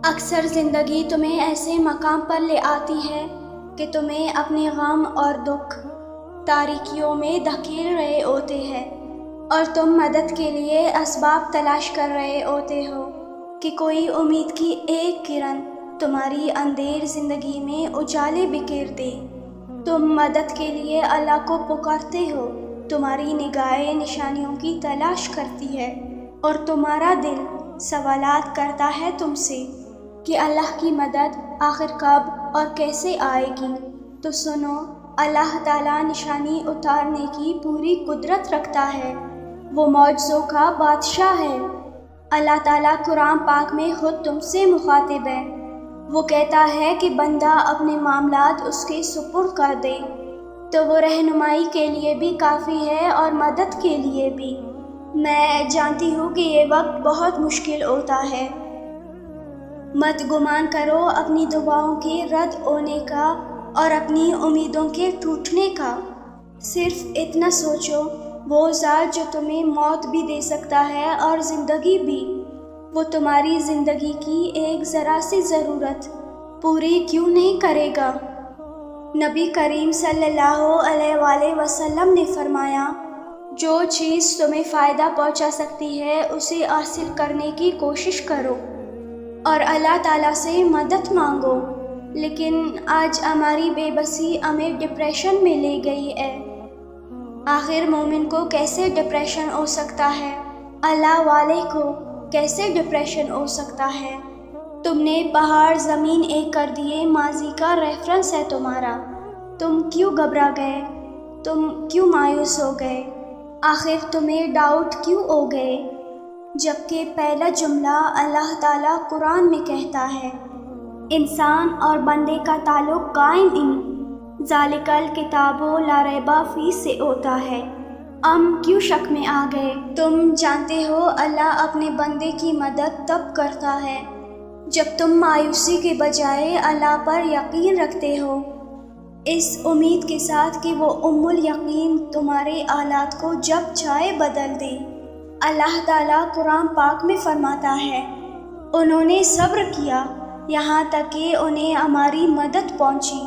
اکثر زندگی تمہیں ایسے مقام پر لے آتی ہے کہ تمہیں اپنے غم اور دکھ تاریکیوں میں دھکیل رہے ہوتے ہیں، اور تم مدد کے لیے اسباب تلاش کر رہے ہوتے ہو کہ کوئی امید کی ایک کرن تمہاری اندھیر زندگی میں اجالے بکھیر دے۔ تم مدد کے لیے اللہ کو پکارتے ہو، تمہاری نگاہیں نشانیوں کی تلاش کرتی ہے، اور تمہارا دل سوالات کرتا ہے تم سے کہ اللہ کی مدد آخر کب اور کیسے آئے گی۔ تو سنو، اللہ تعالیٰ نشانی اتارنے کی پوری قدرت رکھتا ہے، وہ معجزوں کا بادشاہ ہے۔ اللہ تعالیٰ قرآن پاک میں خود تم سے مخاطب ہے، وہ کہتا ہے کہ بندہ اپنے معاملات اس کے سپرد کر دے، تو وہ رہنمائی کے لیے بھی کافی ہے اور مدد کے لیے بھی۔ میں جانتی ہوں کہ یہ وقت بہت مشکل ہوتا ہے، مت گمان کرو اپنی دعاؤں کے رد ہونے کا اور اپنی امیدوں کے ٹوٹنے کا۔ صرف اتنا سوچو، وہ ذات جو تمہیں موت بھی دے سکتا ہے اور زندگی بھی، وہ تمہاری زندگی کی ایک ذرا سی ضرورت پوری کیوں نہیں کرے گا؟ نبی کریم صلی اللہ علیہ وآلہ وسلم نے فرمایا، جو چیز تمہیں فائدہ پہنچا سکتی ہے اسے حاصل کرنے کی کوشش کرو اور اللہ تعالیٰ سے مدد مانگو۔ لیکن آج ہماری بے بسی ہمیں ڈپریشن میں لے گئی ہے۔ آخر مومن کو کیسے ڈپریشن ہو سکتا ہے؟ اللہ والے کو کیسے ڈپریشن ہو سکتا ہے؟ تم نے پہاڑ زمین ایک کر دیے، ماضی کا ریفرنس ہے تمہارا۔ تم کیوں گھبرا گئے؟ تم کیوں مایوس ہو گئے؟ آخر تمہیں ڈاؤٹ کیوں ہو گئے؟ جبکہ پہلا جملہ اللہ تعالیٰ قرآن میں کہتا ہے، انسان اور بندے کا تعلق قائم ذالک الکتاب لا ریب فیہ سے ہوتا ہے۔ ہم کیوں شک میں آ گئے؟ تم جانتے ہو اللہ اپنے بندے کی مدد تب کرتا ہے جب تم مایوسی کے بجائے اللہ پر یقین رکھتے ہو، اس امید کے ساتھ کہ وہ الیقین تمہارے حالات کو جب چاہے بدل دے۔ اللہ تعالیٰ قرآن پاک میں فرماتا ہے، انہوں نے صبر کیا یہاں تک کہ انہیں ہماری مدد پہنچی۔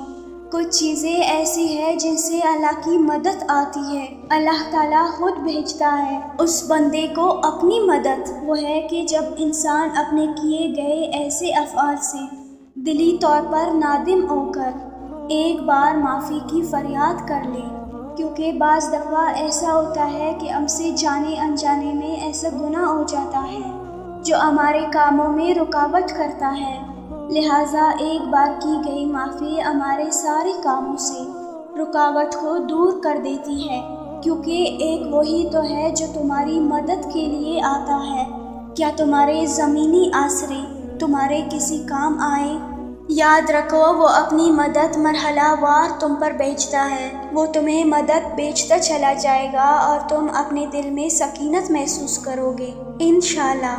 کچھ چیزیں ایسی ہیں جن سے اللہ کی مدد آتی ہے، اللہ تعالیٰ خود بھیجتا ہے اس بندے کو اپنی مدد۔ وہ ہے کہ جب انسان اپنے کیے گئے ایسے افعال سے دلی طور پر نادم ہو کر ایک بار معافی کی فریاد کر لے، کیونکہ بعض دفعہ ایسا ہوتا ہے کہ ہم سے جانے انجانے میں ایسا گناہ ہو جاتا ہے جو ہمارے کاموں میں رکاوٹ کرتا ہے، لہٰذا ایک بار کی گئی معافی ہمارے سارے کاموں سے رکاوٹ کو دور کر دیتی ہے، کیونکہ ایک وہی تو ہے جو تمہاری مدد کے لیے آتا ہے۔ کیا تمہارے زمینی آسرے تمہارے کسی کام آئے؟ یاد رکھو، وہ اپنی مدد مرحلہ وار تم پر بھیجتا ہے، وہ تمہیں مدد بھیجتا چلا جائے گا اور تم اپنے دل میں سکینت محسوس کرو گے انشاءاللہ۔